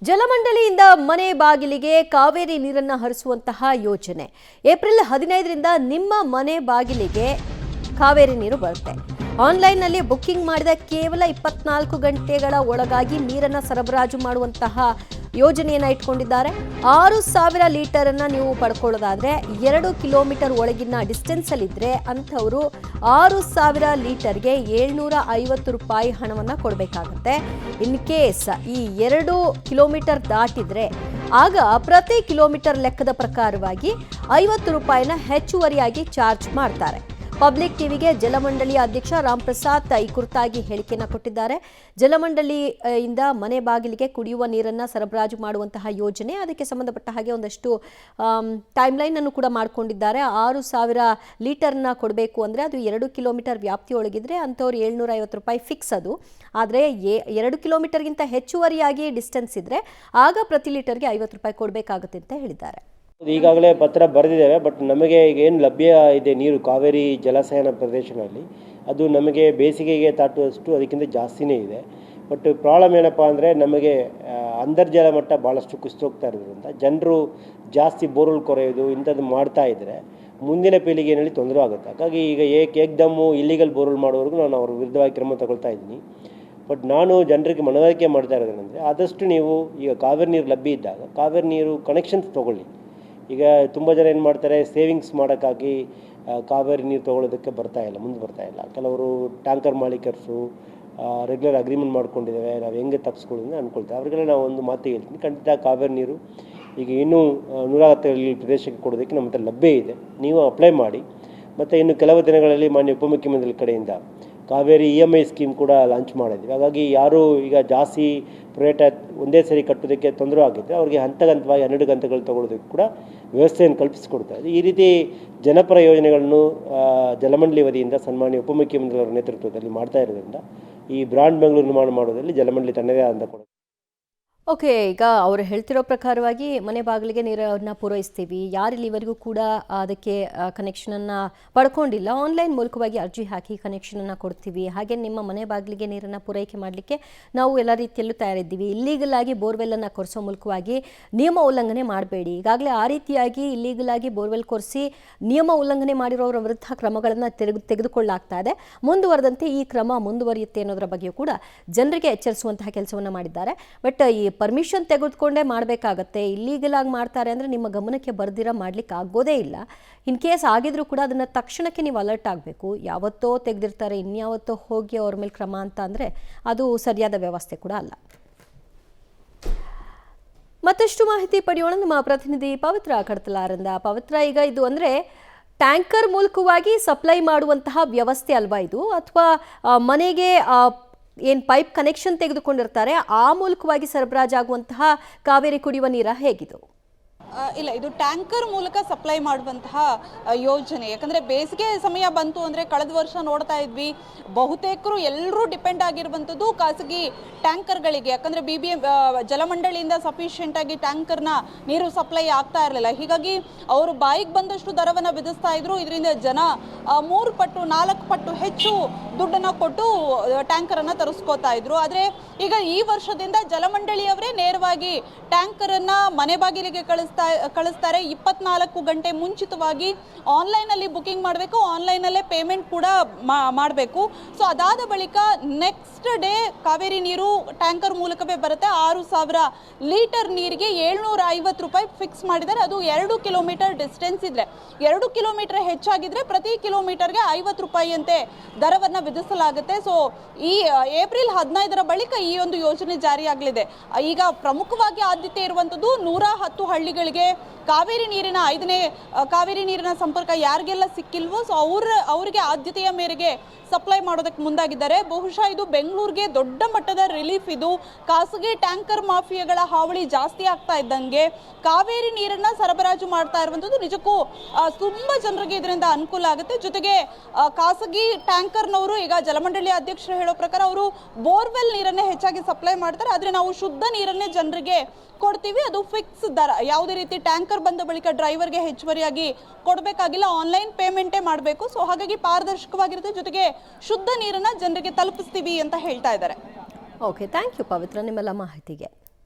ಜಲಮಂಡಳಿಯಿಂದ ಮನೆ ಬಾಗಿಲಿಗೆ ಕಾವೇರಿ ನೀರನ್ನು ಹರಿಸುವಂತಹ ಯೋಜನೆ ಏಪ್ರಿಲ್ 15ರಿಂದ ನಿಮ್ಮ ಮನೆ ಬಾಗಿಲಿಗೆ ಕಾವೇರಿ ನೀರು ಬರುತ್ತೆ. ಆನ್ಲೈನ್ನಲ್ಲಿ ಬುಕ್ಕಿಂಗ್ ಮಾಡಿದ ಕೇವಲ 24 ಗಂಟೆಗಳ ಒಳಗಾಗಿ ನೀರನ್ನು ಸರಬರಾಜು ಮಾಡುವಂತಹ ಯೋಜನೆಯನ್ನು ಇಟ್ಕೊಂಡಿದ್ದಾರೆ. 6000 ಲೀಟರನ್ನು ನೀವು ಪಡ್ಕೊಳ್ಳೋದಾದ್ರೆ 2 ಕಿಲೋಮೀಟರ್ ಒಳಗಿನ ಡಿಸ್ಟೆನ್ಸ್ ಅಲ್ಲಿದ್ರೆ ಅಂಥವರು 6000 ಲೀಟರ್ಗೆ 750 ರೂಪಾಯಿ ಹಣವನ್ನು ಕೊಡಬೇಕಾಗುತ್ತೆ. ಇನ್ ಕೇಸ್ ಈ 2 ಕಿಲೋಮೀಟರ್ ದಾಟಿದ್ರೆ ಆಗ ಪ್ರತಿ ಕಿಲೋಮೀಟರ್ ಲೆಕ್ಕದ ಪ್ರಕಾರವಾಗಿ 50 ರೂಪಾಯಿನ ಹೆಚ್ಚುವರಿಯಾಗಿ ಚಾರ್ಜ್ ಮಾಡ್ತಾರೆ. ಪಬ್ಲಿಕ್ ಟಿವಿಗೆ ಜಲಮಂಡಳಿಯ ಅಧ್ಯಕ್ಷ ರಾಮ್ ಪ್ರಸಾದ್ ಈ ಕುರಿತಾಗಿ ಹೇಳಿಕೆಯನ್ನು ಕೊಟ್ಟಿದ್ದಾರೆ. ಜಲಮಂಡಳಿಯಿಂದ ಮನೆ ಬಾಗಿಲಿಗೆ ಕುಡಿಯುವ ನೀರನ್ನು ಸರಬರಾಜು ಮಾಡುವಂತಹ ಯೋಜನೆ, ಅದಕ್ಕೆ ಸಂಬಂಧಪಟ್ಟ ಹಾಗೆ ಒಂದಷ್ಟು ಟೈಮ್ಲೈನ್ ಅನ್ನು ಕೂಡ ಮಾಡಿಕೊಂಡಿದ್ದಾರೆ. 6000 ಲೀಟರ್ನ ಕೊಡಬೇಕು ಅಂದರೆ ಅದು 2 ಕಿಲೋಮೀಟರ್ ವ್ಯಾಪ್ತಿಯೊಳಗಿದ್ರೆ ಅಂಥವ್ರು 750 ರೂಪಾಯಿ ಫಿಕ್ಸ್ ಅದು. ಆದರೆ 2 ಕಿಲೋಮೀಟರ್ಗಿಂತ ಹೆಚ್ಚುವರಿಯಾಗಿ ಡಿಸ್ಟೆನ್ಸ್ ಇದ್ದರೆ ಆಗ ಪ್ರತಿ ಲೀಟರ್ಗೆ 50 ರೂಪಾಯಿ ಕೊಡಬೇಕಾಗುತ್ತೆ ಅಂತ ಹೇಳಿದ್ದಾರೆ. ಈಗಾಗಲೇ ಪತ್ರ ಬರೆದಿದ್ದೇವೆ. ಬಟ್ ನಮಗೆ ಈಗ ಏನು ಲಭ್ಯ ಇದೆ ನೀರು ಕಾವೇರಿ ಜಲಾಶಯನ ಪ್ರದೇಶಗಳಲ್ಲಿ ಅದು ನಮಗೆ ಬೇಸಿಗೆಗೆ ತಾಟುವಷ್ಟು ಅದಕ್ಕಿಂತ ಜಾಸ್ತಿನೇ ಇದೆ. ಬಟ್ ಪ್ರಾಬ್ಲಮ್ ಏನಪ್ಪ ಅಂದರೆ ನಮಗೆ ಅಂತರ್ಜಲ ಮಟ್ಟ ಭಾಳಷ್ಟು ಕುಸಿತೋಗ್ತಾ ಇರೋದ್ರಿಂದ ಜನರು ಜಾಸ್ತಿ ಬೋರ್ವೆಲ್ ಕೊರೆಯೋದು ಇಂಥದ್ದು ಮಾಡ್ತಾ ಇದ್ದರೆ ಮುಂದಿನ ಪೀಳಿಗೆಯಲ್ಲಿ ತೊಂದರೆ ಆಗುತ್ತೆ. ಹಾಗಾಗಿ ಈಗ ಏಕ್ದಮ್ಮು ಇಲ್ಲಿಗಲ್ ಬೋರ್ವೆಲ್ ಮಾಡೋವರೆಗೂ ನಾನು ಅವ್ರ ವಿರುದ್ಧವಾಗಿ ಕ್ರಮ ತಗೊಳ್ತಾ ಇದ್ದೀನಿ. ಬಟ್ ನಾನು ಜನರಿಗೆ ಮನವರಿಕೆ ಮಾಡ್ತಾ ಇರೋದೇನೆಂದರೆ ಆದಷ್ಟು ನೀವು ಈಗ ಕಾವೇರಿ ನೀರು ಲಭ್ಯ ಇದ್ದಾಗ ಕಾವೇರಿ ನೀರು ಕನೆಕ್ಷನ್ಸ್ ತೊಗೊಳ್ಳಿ. ಈಗ ತುಂಬ ಜನ ಏನು ಮಾಡ್ತಾರೆ, ಸೇವಿಂಗ್ಸ್ ಮಾಡೋಕ್ಕಾಗಿ ಕಾವೇರಿ ನೀರು ತೊಗೊಳ್ಳೋದಕ್ಕೆ ಮುಂದೆ ಬರ್ತಾಯಿಲ್ಲ. ಕೆಲವರು ಟ್ಯಾಂಕರ್ ಮಾಲೀಕರ್ಸು ರೆಗ್ಯುಲರ್ ಅಗ್ರಿಮೆಂಟ್ ಮಾಡ್ಕೊಂಡಿದ್ದೇವೆ, ನಾವು ಹೆಂಗೆ ತಪ್ಪಿಸ್ಕೊಳ್ಳೋದು ಅಂದ್ಕೊಳ್ತೇವೆ. ಅವ್ರಿಗೆಲ್ಲ ನಾವು ಒಂದು ಮಾತು ಹೇಳ್ತೀನಿ, ಖಂಡಿತ ಕಾವೇರಿ ನೀರು ಈಗ ಇನ್ನೂ 110 ಪ್ರದೇಶಕ್ಕೆ ಕೊಡೋದಕ್ಕೆ ನಮ್ಮ ಹತ್ರ ಲಭ್ಯ ಇದೆ. ನೀವು ಅಪ್ಲೈ ಮಾಡಿ. ಮತ್ತು ಇನ್ನು ಕೆಲವು ದಿನಗಳಲ್ಲಿ ಮಾನ್ಯ ಉಪಮುಖ್ಯಮಂತ್ರಿ ಕಡೆಯಿಂದ ಕಾವೇರಿ EMI ಸ್ಕೀಮ್ ಕೂಡ ಲಾಂಚ್ ಮಾಡಿದ್ವಿ. ಹಾಗಾಗಿ ಯಾರು ಈಗ ಜಾಸ್ತಿ ರೇಟ್ ಒಂದೇ ಸರಿ ಕಟ್ಟೋದಕ್ಕೆ ತೊಂದರೆ ಆಗಿದ್ದರೆ ಅವ್ರಿಗೆ ಹಂತವಾಗಿ 12 ಗಂಟೆಗಳು ತೊಗೊಳೋದಕ್ಕೆ ಕೂಡ ವ್ಯವಸ್ಥೆಯನ್ನು ಕಲ್ಪಿಸಿಕೊಡ್ತಾ ಇದೆ. ಈ ರೀತಿ ಜನಪರ ಯೋಜನೆಗಳನ್ನು ಜಲಮಂಡಳಿ ವತಿಯಿಂದ ಸನ್ಮಾನ್ಯ ಉಪಮುಖ್ಯಮಂತ್ರಿಯವರ ನೇತೃತ್ವದಲ್ಲಿ ಮಾಡ್ತಾ ಇರೋದ್ರಿಂದ ಈ ಬ್ರಾಂಡ್ ಬೆಂಗಳೂರು ನಿರ್ಮಾಣ ಮಾಡೋದ್ರಲ್ಲಿ ಜಲಮಂಡಳಿ ತನ್ನದೇ ಆದ ಕೊಡುಗೆ. ಓಕೆ, ಈಗ ಅವರು ಹೇಳ್ತಿರೋ ಪ್ರಕಾರವಾಗಿ ಮನೆ ಬಾಗಿಲಿಗೆ ನೀರನ್ನು ಪೂರೈಸ್ತೀವಿ, ಯಾರಿಲ್ಲಿವರೆಗೂ ಕೂಡ ಅದಕ್ಕೆ ಕನೆಕ್ಷನನ್ನು ಪಡ್ಕೊಂಡಿಲ್ಲ ಆನ್ಲೈನ್ ಮೂಲಕವಾಗಿ ಅರ್ಜಿ ಹಾಕಿ ಕನೆಕ್ಷನನ್ನು ಕೊಡ್ತೀವಿ. ಹಾಗೆ ನಿಮ್ಮ ಮನೆ ಬಾಗಿಲಿಗೆ ನೀರನ್ನು ಪೂರೈಕೆ ಮಾಡಲಿಕ್ಕೆ ನಾವು ಎಲ್ಲ ರೀತಿಯಲ್ಲೂ ತಯಾರಿದ್ದೀವಿ. ಇಲ್ಲೀಗಲ್ ಆಗಿ ಬೋರ್ವೆಲ್ಲನ್ನು ಕೊರೆಸೋ ಮೂಲಕವಾಗಿ ನಿಯಮ ಉಲ್ಲಂಘನೆ ಮಾಡಬೇಡಿ. ಈಗಾಗಲೇ ಆ ರೀತಿಯಾಗಿ ಇಲ್ಲೀಗಲ್ ಆಗಿ ಬೋರ್ವೆಲ್ ಕೊರೆಸಿ ನಿಯಮ ಉಲ್ಲಂಘನೆ ಮಾಡಿರೋರ ವಿರುದ್ಧ ಕ್ರಮಗಳನ್ನು ತೆಗೆದುಕೊಳ್ಳಲಾಗ್ತಾ ಇದೆ. ಮುಂದುವರೆದಂತೆ ಈ ಕ್ರಮ ಮುಂದುವರಿಯುತ್ತೆ ಅನ್ನೋದರ ಬಗ್ಗೆಯೂ ಕೂಡ ಜನರಿಗೆ ಎಚ್ಚರಿಸುವಂತಹ ಕೆಲಸವನ್ನು ಮಾಡಿದ್ದಾರೆ. ಬಟ್ ಈ ಪರ್ಮಿಷನ್ ತೆಗೆದುಕೊಂಡೇ ಮಾಡಬೇಕಾಗತ್ತೆ. ಇಲ್ಲೀಗಲ್ ಆಗಿ ಮಾಡ್ತಾರೆ ಅಂದರೆ ನಿಮ್ಮ ಗಮನಕ್ಕೆ ಬರ್ದಿರ ಮಾಡ್ಲಿಕ್ಕೆ ಆಗೋದೇ ಇಲ್ಲ. ಇನ್ ಕೇಸ್ ಆಗಿದ್ರೂ ಕೂಡ ಅದನ್ನು ತಕ್ಷಣಕ್ಕೆ ನೀವು ಅಲರ್ಟ್ ಆಗಬೇಕು. ಯಾವತ್ತೋ ತೆಗೆದಿರ್ತಾರೆ, ಇನ್ಯಾವತ್ತೋ ಹೋಗಿ ಅವ್ರ ಮೇಲೆ ಕ್ರಮ ಅಂತ ಅಂದರೆ ಅದು ಸರಿಯಾದ ವ್ಯವಸ್ಥೆ ಕೂಡ ಅಲ್ಲ. ಮತ್ತಷ್ಟು ಮಾಹಿತಿ ಪಡೆಯೋಣ ನಮ್ಮ ಪ್ರತಿನಿಧಿ ಪವಿತ್ರ ಕಡತಲಾರಿಂದ. ಪವಿತ್ರ, ಈಗ ಇದು ಅಂದರೆ ಟ್ಯಾಂಕರ್ ಮೂಲಕವಾಗಿ ಸಪ್ಲೈ ಮಾಡುವಂತಹ ವ್ಯವಸ್ಥೆ ಅಲ್ವಾ ಇದು, ಅಥವಾ ಮನೆಗೆ ಏನು ಪೈಪ್ ಕನೆಕ್ಷನ್ ತೆಗೆದುಕೊಂಡಿರ್ತಾರೆ ಆ ಮೂಲಕವಾಗಿ ಸರಬರಾಜಾಗುವಂತಹ ಕಾವೇರಿ ಕುಡಿಯುವ ನೀರ ಹೇಗಿದು? ಇಲ್ಲ, ಇದು ಟ್ಯಾಂಕರ್ ಮೂಲಕ ಸಪ್ಲೈ ಮಾಡುವಂತಹ ಯೋಜನೆ. ಯಾಕಂದರೆ ಬೇಸಿಗೆ ಸಮಯ ಬಂತು ಅಂದರೆ ಕಳೆದ ವರ್ಷ ನೋಡ್ತಾ ಇದ್ವಿ, ಬಹುತೇಕರು ಎಲ್ಲರೂ ಡಿಪೆಂಡ್ ಆಗಿರುವಂಥದ್ದು ಖಾಸಗಿ ಟ್ಯಾಂಕರ್ಗಳಿಗೆ. ಯಾಕಂದರೆ ಜಲಮಂಡಳಿಯಿಂದ ಸಫಿಷಿಯೆಂಟಾಗಿ ಟ್ಯಾಂಕರ್ನ ನೀರು ಸಪ್ಲೈ ಆಗ್ತಾ ಇರಲಿಲ್ಲ. ಹೀಗಾಗಿ ಅವರು ಬಾಯಿಗೆ ಬಂದಷ್ಟು ದರವನ್ನು ವಿಧಿಸ್ತಾ ಇದ್ರು. ಇದರಿಂದ ಜನ 3 ಪಟ್ಟು 4 ಪಟ್ಟು ಹೆಚ್ಚು ದುಡ್ಡನ್ನು ಕೊಟ್ಟು ಟ್ಯಾಂಕರನ್ನು ತರಿಸ್ಕೋತಾ ಇದ್ರು. ಆದರೆ ಈಗ ಈ ವರ್ಷದಿಂದ ಜಲಮಂಡಳಿಯವರೇ ನೇರವಾಗಿ ಟ್ಯಾಂಕರನ್ನು ಮನೆ ಬಾಗಿಲಿಗೆ ಕಳಿಸ್ತಾರೆ. 24 ಗಂಟೆ ಮುಂಚಿತವಾಗಿ ಆನ್ಲೈನಲ್ಲಿ ಬುಕಿಂಗ್ ಮಾಡಬೇಕು, ಆನ್ಲೈನಲ್ಲೇ ಪೇಮೆಂಟ್ ಕೂಡ ಮಾಡಬೇಕು. ಸೊ ಅದಾದ ಬಳಿಕ ನೆಕ್ಸ್ಟ್ ಡೇ ಕಾವೇರಿ ನೀರು ಟ್ಯಾಂಕರ್ ಮೂಲಕವೇ ಬರುತ್ತೆ. 6000 ಲೀಟರ್ ನೀರಿಗೆ 750 ರೂಪಾಯಿ ಫಿಕ್ಸ್ ಮಾಡಿದ್ದಾರೆ. ಅದು 2 ಕಿಲೋಮೀಟರ್ ಡಿಸ್ಟೆನ್ಸ್ ಇದ್ರೆ, 2 ಕಿಲೋಮೀಟರ್ ಹೆಚ್ಚಾಗಿದ್ರೆ ಪ್ರತಿ ಕಿಲೋಮೀಟರ್ಗೆ 50 ರೂಪಾಯಿಯಂತೆ ದರವನ್ನು ವಿಧಿಸಲಾಗುತ್ತೆ. ಸೊ ಈ ಏಪ್ರಿಲ್ 15ರ ಬಳಿಕ ಈ ಒಂದು ಯೋಜನೆ ಜಾರಿಯಾಗಲಿದೆ. ಈಗ ಪ್ರಮುಖವಾಗಿ ಆದ್ಯತೆ ಇರುವಂಥದ್ದು 110 ಹಳ್ಳಿಗಳಿಗೆ ಕಾವೇರಿ ನೀರಿನ 5ನೇ ಕಾವೇರಿ ನೀರಿನ ಸಂಪರ್ಕ ಯಾರಿಗೆಲ್ಲ ಸಿಕ್ಕಿಲ್ವೋ ಸೊ ಅವರಿಗೆ ಆದ್ಯತೆಯ ಮೇರೆಗೆ ಸಪ್ಲೈ ಮಾಡೋದಕ್ಕೆ ಮುಂದಾಗಿದ್ದಾರೆ. ಬಹುಶಃ ಇದು ಬೆಂಗಳೂರಿಗೆ ದೊಡ್ಡ ಮಟ್ಟದ ರಿಲೀಫ್. ಇದು ಖಾಸಗಿ ಟ್ಯಾಂಕರ್ ಮಾಫಿಯಾಗಳ ಹಾವಳಿ ಜಾಸ್ತಿ ಆಗ್ತಾ ಇದ್ದಂಗೆ ಕಾವೇರಿ ನೀರನ್ನು ಸರಬರಾಜು ಮಾಡ್ತಾ ಇರುವಂಥದ್ದು ನಿಜಕ್ಕೂ ತುಂಬ ಜನರಿಗೆ ಇದರಿಂದ ಅನುಕೂಲ ಆಗುತ್ತೆ. ಜೊತೆಗೆ ಖಾಸಗಿ ಟ್ಯಾಂಕರ್ನವರು ಈಗ ಜಲಮಂಡಳಿ ಅಧ್ಯಕ್ಷರು ಹೇಳೋ ಪ್ರಕಾರ ಅವರು ಬೋರ್ವೆಲ್ ನೀರನ್ನೇ ಹೆಚ್ಚಾಗಿ ಸಪ್ಲೈ ಮಾಡ್ತಾರೆ. ಆದರೆ ನಾವು ಶುದ್ಧ ನೀರನ್ನೇ ಜನರಿಗೆ ಕೊಡ್ತೀವಿ, ಅದು ಫಿಕ್ಸ್ ದರ. ಯಾವುದೇ ರೀತಿ ಟ್ಯಾಂಕರ್ ಬಂದ ಬಳಿಕ ಡ್ರೈವರ್ಗೆ ಹೆಚ್ಚುವರಿಯಾಗಿ ಕೊಡಬೇಕಾಗಿಲ್ಲ, ಆನ್ಲೈನ್ ಪೇಮೆಂಟೇ ಮಾಡಬೇಕು. ಸೊ ಹಾಗಾಗಿ ಪಾರದರ್ಶಕವಾಗಿರುತ್ತೆ, ಜೊತೆಗೆ ಶುದ್ಧ ನೀರನ್ನು ಜನರಿಗೆ ತಲುಪಿಸ್ತೀವಿ ಅಂತ ಹೇಳ್ತಾ ಇದ್ದಾರೆ. ಓಕೆ, ಥ್ಯಾಂಕ್ ಯು ಪವಿತ್ರ ನಿಮ್ಮೆಲ್ಲ ಮಾಹಿತಿಗೆ.